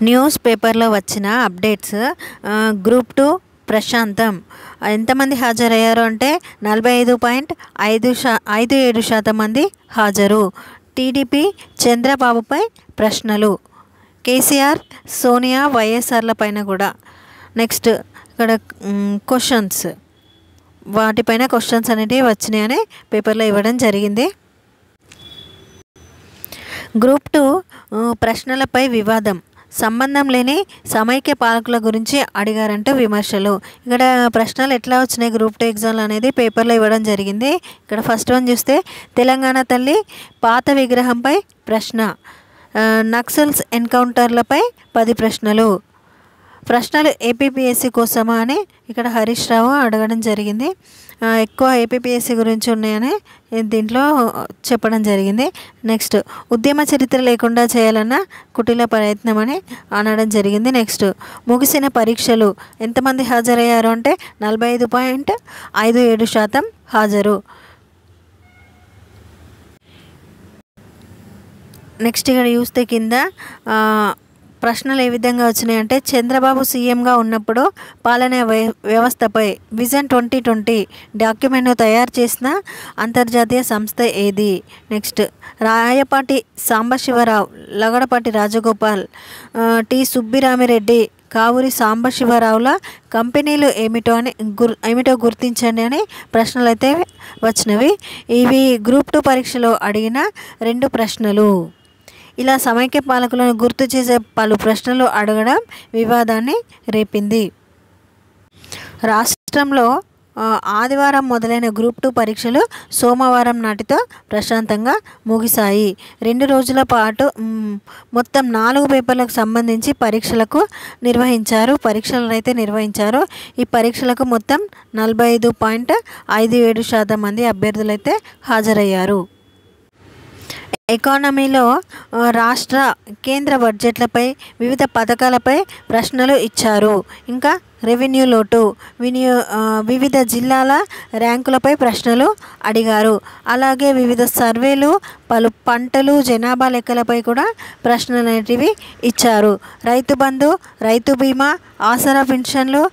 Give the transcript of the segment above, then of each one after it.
News పేపర్లో వచ్చిన updates. Group 2 ప్రశాంతం ఎంతమంది హాజరయ్యారు అంటే 45.57% మంది హాజరు. టీడీపీ చంద్రబాబుపై ప్రశ్నలు. కేసీఆర్ సోనియా వైఎస్ఆర్ల పైన కూడా. నెక్స్ట్ ఇక్కడ క్వశ్చన్స్, వాటిపైన క్వశ్చన్స్ అనేటివి వచ్చినాయని పేపర్లో ఇవ్వడం జరిగింది. గ్రూప్ 2 ప్రశ్నలపై వివాదం. సంబంధం లేని సమైక్య పాలకుల గురించి అడిగారంటూ విమర్శలు. ఇక్కడ ప్రశ్నలు ఎట్లా వచ్చినాయి గ్రూప్ 2 ఎగ్జామ్లు అనేది పేపర్లో ఇవ్వడం జరిగింది. ఇక్కడ ఫస్ట్ వన్ చూస్తే తెలంగాణ తల్లి పాత విగ్రహంపై ప్రశ్న. నక్సల్స్ ఎన్కౌంటర్లపై 10 ప్రశ్నలు. ప్రశ్నలు ఏపీపీఎస్సీ కోసమా అని ఇక్కడ హరీష్ రావు అడగడం జరిగింది. ఎక్కువ ఏపీపీఎస్సీ గురించి ఉన్నాయని దీంట్లో చెప్పడం జరిగింది. నెక్స్ట్ ఉద్యమ చరిత్ర లేకుండా చేయాలన్న కుటిల ప్రయత్నం అని అనడం జరిగింది. నెక్స్ట్ ముగిసిన పరీక్షలు ఎంతమంది హాజరయ్యారు అంటే 45.57% హాజరు. నెక్స్ట్ ఇక్కడ చూస్తే కింద ప్రశ్నలు ఏ విధంగా వచ్చినాయంటే చంద్రబాబు సీఎంగా ఉన్నప్పుడు పాలనా వ్యవస్థపై విజన్ 2020 డాక్యుమెంట్ను తయారు చేసిన అంతర్జాతీయ సంస్థ ఏది? నెక్స్ట్ రాయపాటి సాంబశివరావు, లగడపాటి రాజగోపాల్, టి సుబ్బిరామిరెడ్డి, కావూరి సాంబశివరావుల కంపెనీలు ఏమిటో గుర్తించండి అని ప్రశ్నలు అయితే వచ్చినవి. ఇవి గ్రూప్ 2 పరీక్షలో అడిగిన 2 ప్రశ్నలు. ఇలా సమైక్య పాలకులను గుర్తు చేసే పలు ప్రశ్నలు అడగడం వివాదాన్ని రేపింది. రాష్ట్రంలో ఆదివారం మొదలైన గ్రూప్ 2 పరీక్షలు సోమవారం నాటితో ప్రశాంతంగా ముగిశాయి. 2 రోజుల పాటు మొత్తం 4 పేపర్లకు సంబంధించి పరీక్షలను అయితే నిర్వహించారు. ఈ పరీక్షలకు మొత్తం 45.57% మంది అభ్యర్థులు అయితే హాజరయ్యారు. ఎకానమీలో రాష్ట్ర కేంద్ర బడ్జెట్లపై వివిధ పథకాలపై ప్రశ్నలు ఇచ్చారు. ఇంకా రెవెన్యూ లోటు, వివిధ జిల్లాల ర్యాంకులపై ప్రశ్నలు అడిగారు. అలాగే వివిధ సర్వేలు, పలు పంటలు, జనాభా లెక్కలపై కూడా ప్రశ్నలు అనేటివి ఇచ్చారు. రైతు బంధు, రైతు బీమా, ఆసరా పెన్షన్లు,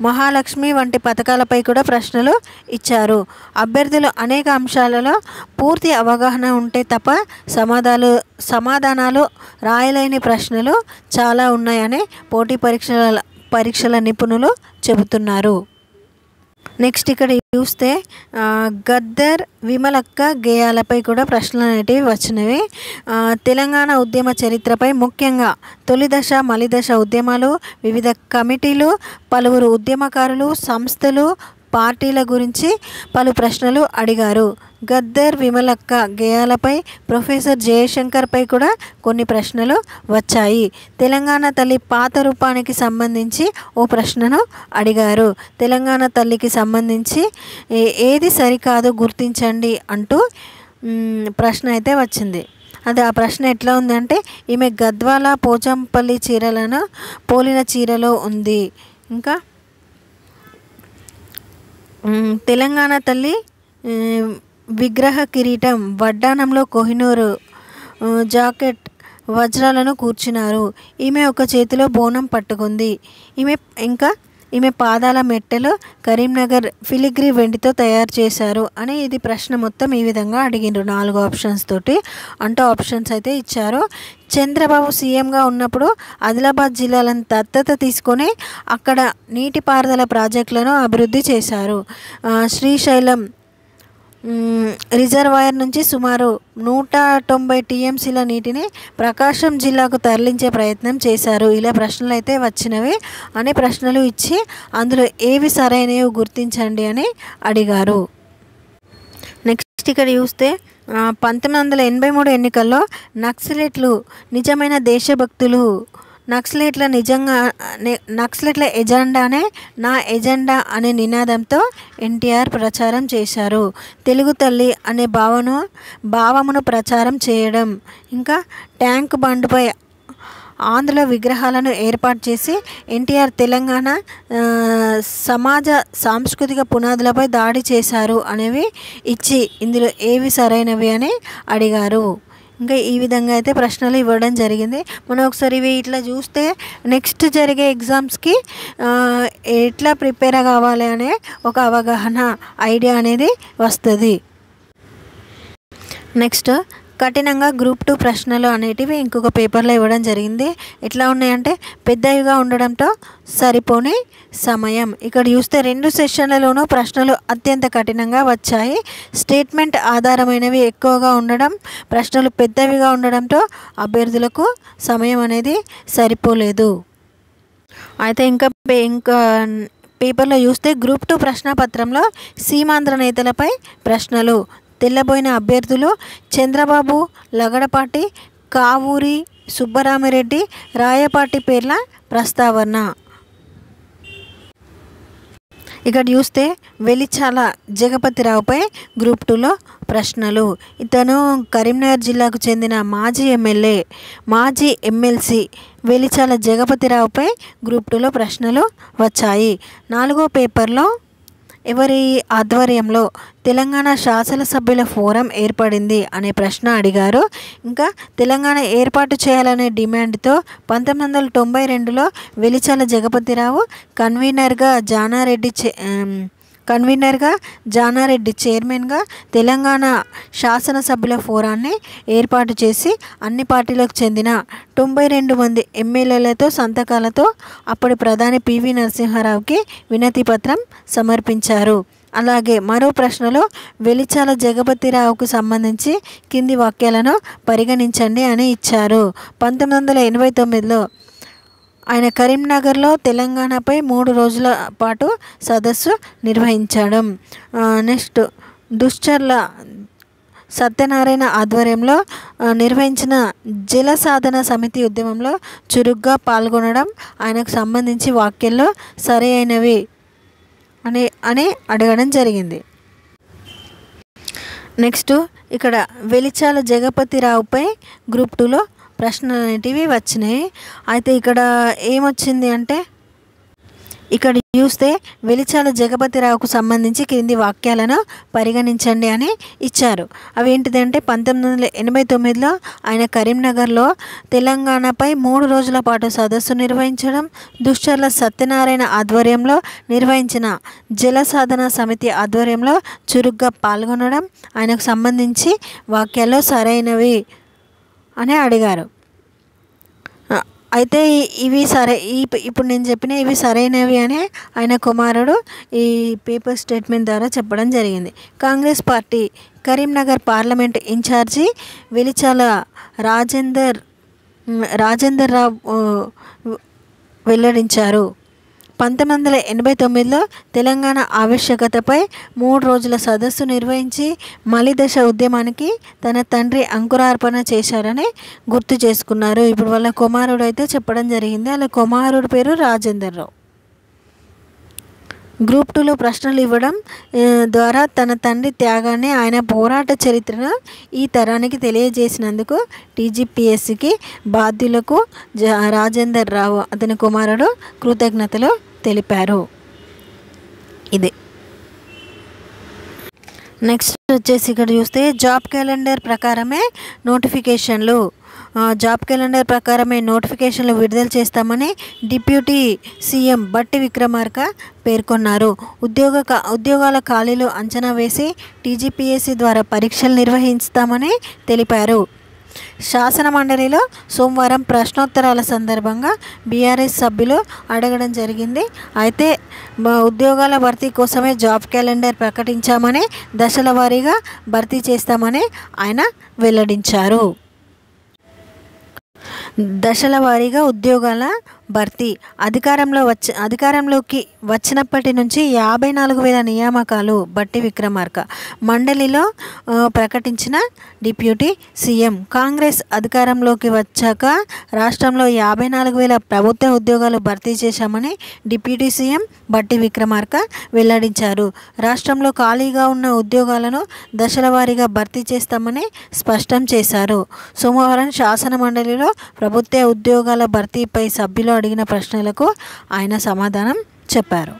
మహాలక్ష్మి వంటి పథకాలపై కూడా ప్రశ్నలు ఇచ్చారు. అభ్యర్థులు అనేక అంశాలలో పూర్తి అవగాహన ఉంటే తప్ప సమాధానాలు రాయలేని ప్రశ్నలు చాలా ఉన్నాయని పోటీ పరీక్షల నిపుణులు చెబుతున్నారు. నెక్స్ట్ ఇక్కడ చూస్తే గద్దర్, విమలక్క గేయాలపై కూడా ప్రశ్నలు అనేటివి వచ్చినవి. తెలంగాణ ఉద్యమ చరిత్రపై ముఖ్యంగా తొలి దశ, మలి దశ ఉద్యమాలు, వివిధ కమిటీలు, పలువురు ఉద్యమకారులు, సంస్థలు, పార్టీల గురించి పలు ప్రశ్నలు అడిగారు. గద్దర్, విమలక్క గేయాలపై, ప్రొఫెసర్ జయశంకర్పై కూడా కొన్ని ప్రశ్నలు వచ్చాయి. తెలంగాణ తల్లి పాత రూపానికి సంబంధించి ఓ ప్రశ్నను అడిగారు. తెలంగాణ తల్లికి సంబంధించి ఏది సరికాదు గుర్తించండి అంటూ ప్రశ్న అయితే వచ్చింది. అది ఆ ప్రశ్న ఎట్లా ఉందంటే ఈమె గద్వాల పోచంపల్లి చీరలను పోలిన చీరలో ఉంది. ఇంకా తెలంగాణ తల్లి విగ్రహ కిరీటం వడ్డానంలో కోహినూరు జాకెట్ వజ్రాలను కూర్చున్నారు. ఈమె ఒక చేతిలో బోనం పట్టుకుంది. ఈమె పాదాల మెట్టెలు కరీంనగర్ ఫిలిగ్రీ వెండితో తయారు చేశారు అని ఇది ప్రశ్న మొత్తం ఈ విధంగా అడిగిండ్రు 4 ఆప్షన్స్ తోటి. అంటే ఆప్షన్స్ అయితే ఇచ్చారు. చంద్రబాబు సీఎంగా ఉన్నప్పుడు ఆదిలాబాద్ జిల్లాలను దత్తత తీసుకొని అక్కడ నీటిపారుదల ప్రాజెక్టులను అభివృద్ధి చేశారు. శ్రీశైలం రిజర్వాయర్ నుంచి సుమారు 190 టీఎంసీల నీటిని ప్రకాశం జిల్లాకు తరలించే ప్రయత్నం చేశారు. ఇలా ప్రశ్నలు అయితే వచ్చినవి అని ప్రశ్నలు ఇచ్చి అందులో ఏవి సరైనవి గుర్తించండి అని అడిగారు. నెక్స్ట్ ఇక్కడ చూస్తే 1983 ఎన్నికల్లో నక్సలైట్లు నిజమైన దేశభక్తులు, నక్సలైట్ల ఎజెండానే నా ఎజెండా అనే నినాదంతో ఎన్టీఆర్ ప్రచారం చేశారు. తెలుగు తల్లి అనే భావమును ప్రచారం చేయడం, ఇంకా ట్యాంక్ బండ్పై ఆంధ్రుల విగ్రహాలను ఏర్పాటు చేసి ఎన్టీఆర్ తెలంగాణ సమాజ సాంస్కృతిక పునాదులపై దాడి చేశారు అనేవి ఇచ్చి ఇందులో ఏవి సరైనవి అని అడిగారు. ఇంకా ఈ విధంగా అయితే ప్రశ్నలు ఇవ్వడం జరిగింది. మనం ఒకసారి ఇవి ఇట్లా చూస్తే నెక్స్ట్ జరిగే ఎగ్జామ్స్కి ఎట్లా ప్రిపేర్ కావాలి అనే ఒక అవగాహన ఐడియా అనేది వస్తుంది. నెక్స్ట్ కఠినంగా గ్రూప్ 2 ప్రశ్నలు అనేటివి ఇంకొక పేపర్లో ఇవ్వడం జరిగింది. ఎట్లా ఉన్నాయంటే పెద్దవిగా ఉండడంతో సరిపోని సమయం. ఇక్కడ చూస్తే 2 సెషన్లలోనూ ప్రశ్నలు అత్యంత కఠినంగా వచ్చాయి. స్టేట్మెంట్ ఆధారమైనవి ఎక్కువగా ఉండడం, ప్రశ్నలు పెద్దవిగా ఉండడంతో అభ్యర్థులకు సమయం అనేది సరిపోలేదు. అయితే ఇంకా పేపర్లో చూస్తే గ్రూప్ 2 ప్రశ్నపత్రంలో సీమాంధ్ర నేతలపై ప్రశ్నలు. తెల్లబోయిన అభ్యర్థులు చంద్రబాబు, లగడపాటి, కావూరి సుబ్బరామిరెడ్డి, రాయపాటి పేర్ల ప్రస్తావన. ఇక్కడ చూస్తే వెలిచాల జగపతిరావుపై గ్రూప్ 2లో ప్రశ్నలు. ఇతను కరీంనగర్ జిల్లాకు చెందిన మాజీ ఎమ్మెల్సీ వెలిచాల జగపతిరావుపై గ్రూప్ 2లో ప్రశ్నలు వచ్చాయి. 4వ పేపర్లో ఎవరి ఆధ్వర్యంలో తెలంగాణ శాసనసభ్యుల ఫోరం ఏర్పడింది అనే ప్రశ్న అడిగారు. ఇంకా తెలంగాణ ఏర్పాటు చేయాలనే డిమాండ్తో 1992లో వెలిచాల జగపతిరావు కన్వీనర్గా జానారెడ్డి చైర్మన్గా తెలంగాణ శాసనసభ్యుల ఫోరాన్ని ఏర్పాటు చేసి అన్ని పార్టీలకు చెందిన 92 మంది ఎమ్మెల్యేలతో సంతకాలతో అప్పటి ప్రధాని పివి నరసింహారావుకి వినతి పత్రం సమర్పించారు. అలాగే మరో ప్రశ్నలో వెలిచాల జగపతిరావుకు సంబంధించి కింది వాక్యాలను పరిగణించండి అని ఇచ్చారు. 1989లో ఆయన కరీంనగర్లో తెలంగాణపై 3 రోజుల పాటు సదస్సు నిర్వహించడం. నెక్స్ట్ దుశ్చర్ల సత్యనారాయణ ఆధ్వర్యంలో నిర్వహించిన జల సాధన సమితి ఉద్యమంలో చురుగ్గా పాల్గొనడం, ఆయనకు సంబంధించి వాక్యాల్లో సరైనవి అని అడగడం జరిగింది. నెక్స్ట్ ఇక్కడ వెలిచాల జగపతిరావుపై గ్రూప్ 2లో ప్రశ్నలు అనేటివి వచ్చినాయి. అయితే ఇక్కడ ఏమొచ్చింది అంటే ఇక్కడ చూస్తే వెలిచాల జగపతిరావుకు సంబంధించి క్రింది వాక్యాలను పరిగణించండి అని ఇచ్చారు. అవి ఏంటిదంటే 1989లో ఆయన కరీంనగర్లో తెలంగాణపై 3 రోజుల పాటు సదస్సు నిర్వహించడం, దుశ్చర్ల సత్యనారాయణ ఆధ్వర్యంలో నిర్వహించిన జల సాధన సమితి ఆధ్వర్యంలో చురుగ్గా పాల్గొనడం, ఆయనకు సంబంధించి వాక్యాల్లో సరైనవి అని అడిగారు. అయితే ఇవి ఇప్పుడు నేను చెప్పిన ఇవి సరైనవి అని ఆయన కుమారుడు ఈ పేపర్ స్టేట్మెంట్ ద్వారా చెప్పడం జరిగింది. Congress party Karimnagar parliament incharge Velichala Rajender Rao వెల్లడించారు. 1989లో తెలంగాణ ఆవశ్యకతపై 3 రోజుల సదస్సు నిర్వహించి మలిదశ ఉద్యమానికి తన తండ్రి అంకురార్పణ చేశారని గుర్తు చేసుకున్నారు. ఇప్పుడు వాళ్ళ కుమారుడు అయితే చెప్పడం జరిగింది. వాళ్ళ కుమారుడు పేరు రాజేందర్ రావు. గ్రూప్ 2లో ప్రశ్నలు ఇవ్వడం ద్వారా తన తండ్రి త్యాగాన్ని, ఆయన పోరాట చరిత్రను ఈ తరానికి తెలియజేసినందుకు టీజీపీఎస్సీకి బాధ్యులకు రాజేందర్ రావు అతని కుమారుడు కృతజ్ఞతలు తెలిపారు. ఇది నెక్స్ట్ వచ్చేసి ఇక్కడ చూస్తే జాబ్ క్యాలెండర్ ప్రకారమే నోటిఫికేషన్లు విడుదల చేస్తామని డిప్యూటీ సీఎం బట్టి విక్రమార్క పేర్కొన్నారు. ఉద్యోగాల ఖాళీలు అంచనా వేసి టీజీపీఎస్సీ ద్వారా పరీక్షలు నిర్వహిస్తామని తెలిపారు. శాసన మండలిలో సోమవారం ప్రశ్నోత్తరాల సందర్భంగా బీఆర్ఎస్ సభ్యులు అడగడం జరిగింది. అయితే ఉద్యోగాల భర్తీ కోసమే జాబ్ క్యాలెండర్ ప్రకటించామని, దశల వారీగా భర్తీ చేస్తామని ఆయన వెల్లడించారు. దశల వారీగా ఉద్యోగాల భర్తీ అధికారంలోకి వచ్చినప్పటి నుంచి 54,000 నియామకాలు బట్టి విక్రమార్క మండలిలో ప్రకటించిన డిప్యూటీ సీఎం. కాంగ్రెస్ అధికారంలోకి వచ్చాక రాష్ట్రంలో 54,000 ప్రభుత్వ ఉద్యోగాలు భర్తీ చేశామని డిప్యూటీ సీఎం బట్టి విక్రమార్క వెల్లడించారు. రాష్ట్రంలో ఖాళీగా ఉన్న ఉద్యోగాలను దశల వారీగా భర్తీ చేస్తామని స్పష్టం చేశారు. సోమవారం శాసన మండలిలో ప్రభుత్వ ఉద్యోగాల భర్తీపై సభ్యులు అడిగిన ప్రశ్నలకు ఆయన సమాధానం చెప్పారు.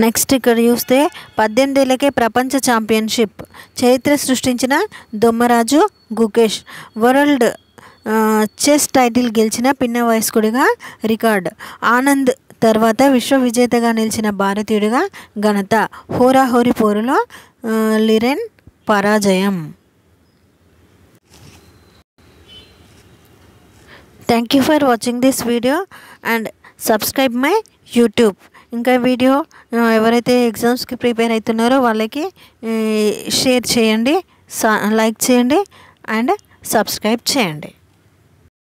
నెక్స్ట్ ఇక్కడ చూస్తే 18 ఏళ్ళకే ప్రపంచ ఛాంపియన్షిప్ చరిత్ర సృష్టించిన Dommaraju Gukesh. World chess title గెలిచిన పిన్న వయస్కుడిగా రికార్డ్. ఆనంద్ తర్వాత విశ్వ విజేతగా నిలిచిన భారతీయుడిగా ఘనత. హోరాహోరీ పోరులో లిరెన్ పరాజయం. Thank you for watching this video and subscribe my YouTube. ఇంకా వీడియో ఎవరైతే ఎగ్జామ్స్కి ప్రిపేర్ అవుతున్నారో వాళ్ళకి షేర్ చేయండి, లైక్ చేయండి అండ్ సబ్స్క్రైబ్ చేయండి.